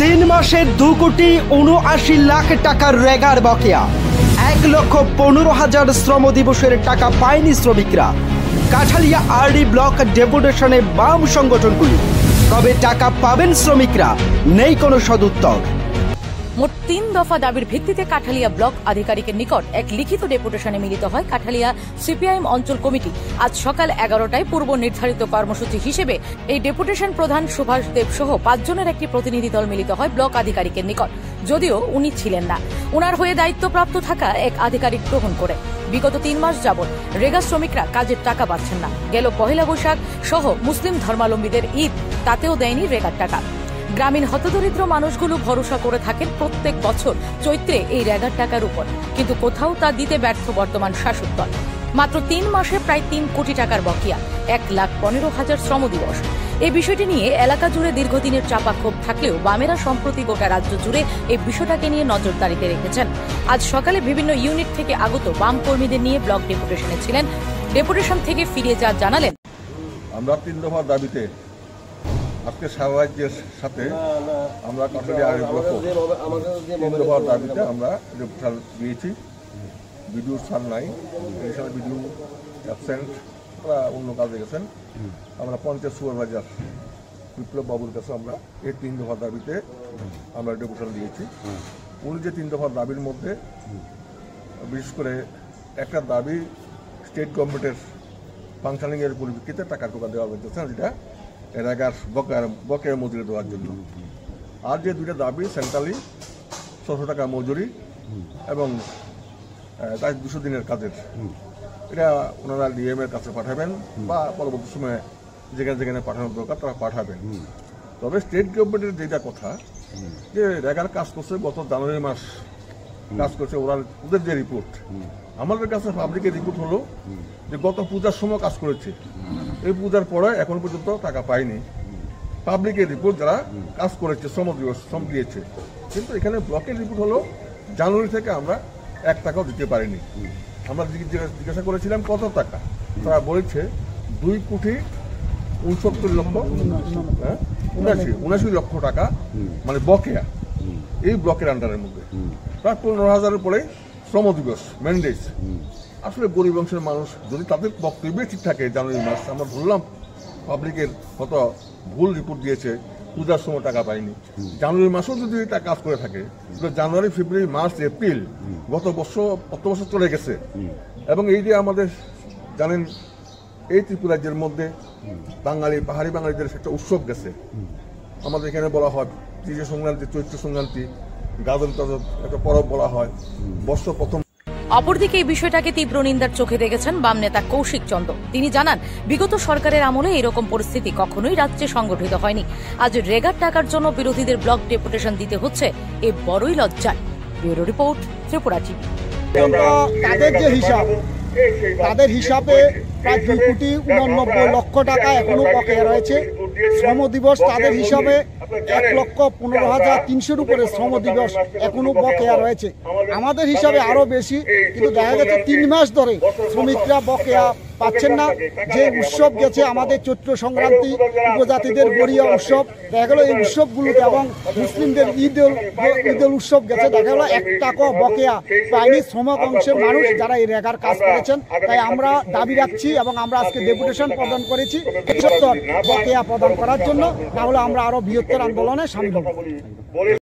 3 মাসে 2,79 লাখ টাকার রেগার বকেয়া, 1,15,000 শ্রম দিবসের টাকা পায়নি শ্রমিকরা। কাঠালিয়া আরডি ব্লক ডেপুটেশনে বাম সংগঠনগুলি, কবে টাকা পাবেন শ্রমিকরা? নেই কোনো সদুত্তর। মোট 3 দফা দাবির ভিত্তিতে কাঠালিয়া ব্লক আধিকারিকের নিকট এক লিখিত ডেপুটেশনে মিলিত হয় কাঠালিয়া সিপিআইএম অঞ্চল কমিটি। আজ সকাল 11টায় পূর্ব নির্ধারিত কর্মসূচি হিসেবে এই ডেপুটেশন প্রধান সুভাষ দেব সহ 5 জনের একটি প্রতিনিধি দল মিলিত হয় ব্লক আধিকারিকের নিকট। যদিও উনি ছিলেন না, উনার হয়ে দায়িত্বপ্রাপ্ত থাকা এক আধিকারিক গ্রহণ করে বিগত 3 মাস যাবৎ রেগা শ্রমিকরা কাজের টাকা পাচ্ছেন না। গেল পহেলা বৈশাখ সহ মুসলিম ধর্মাবলম্বীদের ঈদ, তাতেও দেয়নি রেগার টাকা। গ্রামীণ হতদরিদ্র মানুষগুলো ভরসা করে থাকেন প্রত্যেক বছর চৈত্রে এই রেগার টাকার উপর, কিন্তু কোথাও তা দিতে ব্যর্থ বর্তমান শাসক দল। মাত্র 3 মাসে প্রায় 3 কোটি টাকার বকেয়া, 1,15,000 শ্রম দিবস। এই বিষয়টি নিয়ে এলাকা জুড়ে দীর্ঘদিনের চাপা ক্ষোভ থাকলেও বামেরা সম্প্রতি গোটা রাজ্য জুড়ে এই বিষয়টাকে নিয়ে নজরদারিতে রেখেছেন। আজ সকালে বিভিন্ন ইউনিট থেকে আগত বাম কর্মীদের নিয়ে ব্লক ডেপুটেশনে ছিলেন। ডেপুটেশন থেকে ফিরে যা জানালেন, আমরা 3 দফার দাবিতে আজকে সাহায্যের সাথে আমরা কাঠালিয়া আরডি ব্লক 3 দফার দাবিতে আমরা ডেপুটেশন দিয়েছি। বিডিও স্যার নাই, এই সময় বিডিও অ্যাবসেন্ট, ওরা অন্য কাজে গেছেন। আমরা পঞ্চায়েত সুপারভাইজার বিপ্লব বাবুর কাছে আমরা এই 3 দফার দাবিতে আমরা ডেপুটেশন দিয়েছি। উনি যে 3 দফার দাবির মধ্যে বিশেষ করে একটা দাবি স্টেট গভর্নমেন্টের ফাংশনিংয়ের পরিপ্রেক্ষিতে টাকা টোকা দেওয়া হয়েছে, যেটা রেগার বকেয়া মজুরি দেওয়ার জন্য। আর যে 2টা দাবি সেন্ট্রালি 600 টাকা মজুরি এবং 200 দিনের কাজের, এটা ওনারা ডিএম এর কাছে পাঠাবেন বা পরবর্তী সময়ে যেখানে যেখানে পাঠানোর দরকার তারা পাঠাবেন। তবে স্টেট গভর্নমেন্টের যেটা কথা যে রেগার কাজ করছে গত জানুয়ারি মাস কাজ করছে, ওদের যে রিপোর্ট আমাদের কাছে পাবলিকের রিপোর্ট হলো যে গত পূজার সময় কাজ করেছে, এই পূজার পরে এখন পর্যন্ত টাকা পায়নি। পাবলিকের রিপোর্ট যারা কাজ করেছে শ্রম দিবস শ্রম দিয়েছে, কিন্তু এখানে ব্লকের রিপোর্ট হলো জানুয়ারি থেকে আমরা 1 টাকাও দিতে পারিনি। আমরা জিজ্ঞাসা করেছিলাম কত টাকা, তারা বলেছে 2,69,79 লক্ষ টাকা, মানে বকেয়া এই ব্লকের আন্ডারের মধ্যে। প্রায় 15,000-এর পরে শ্রম দিবস ম্যান্ডেজ। আসলে গরিব অংশের মানুষ যদি তাদের বক্তব্যে ঠিক থাকে, জানুয়ারি মাস আমরা বললাম পাবলিকের কত ভুল রিপোর্ট দিয়েছে, পূজার সময় টাকা পায়নি। জানুয়ারি মাসেও যদি এটা কাজ করে থাকে, জানুয়ারি ফেব্রুয়ারি মার্চ এপ্রিল গত বছর চলে গেছে। এবং এই যে আমাদের জানেন এই ত্রিপুরা রাজ্যের মধ্যে বাঙালি পাহাড়ি বাঙালিদের একটা উৎসব গেছে। আমাদের এখানে বলা হয় ত্রিশ সংক্রান্তি, চৈত্র সংক্রান্তি, গাজন টাজন একটা পরব বলা হয়, বর্ষ প্রথম। অপরদিকে এই বিষয়টাকে তীব্র নিন্দার চোখে দেখেছেন বাম নেতা কৌশিক চন্দ্র। তিনি জানান, বিগত সরকারের আমলে এরকম পরিস্থিতি কখনোই রাজ্যে সংগঠিত হয়নি। আজ রেগার টাকার জন্য বিরোধীদের ব্লক ডেপুটেশন দিতে হচ্ছে, এ বড়ই লজ্জার। Bureau report, Tripura TV. তাদের হিসাবে প্রায় 2,89,00,000 টাকা এখনো বকেয়া রয়েছে। শ্রম দিবস তাদের হিসাবে 1,15,300-এর উপরে শ্রম দিবস এখনো বকেয়া রয়েছে। আমাদের হিসাবে আরো বেশি, কিন্তু দেখা গেছে 3 মাস ধরে শ্রমিকরা বকেয়া পাচ্ছেন না। যে উৎসব গেছে আমাদের চৈত্র সংক্রান্তি, উপজাতিদের গড়িয়া উৎসব, দেখা গেল এই উৎসবগুলোতে এবং মুসলিমদের ঈদ উৎসব গেছে, দেখা গেল 1 টাকা বকেয়া পায়নি শ্রমিক অংশের মানুষ যারা এই রেগার কাজ করেছেন। তাই আমরা দাবি রাখছি এবং আমরা আজকে ডেপুটেশন প্রদান করেছি বকেয়া প্রদান করার জন্য, না হলে আমরা আরো বৃহত্তর আন্দোলনে সামিল হব।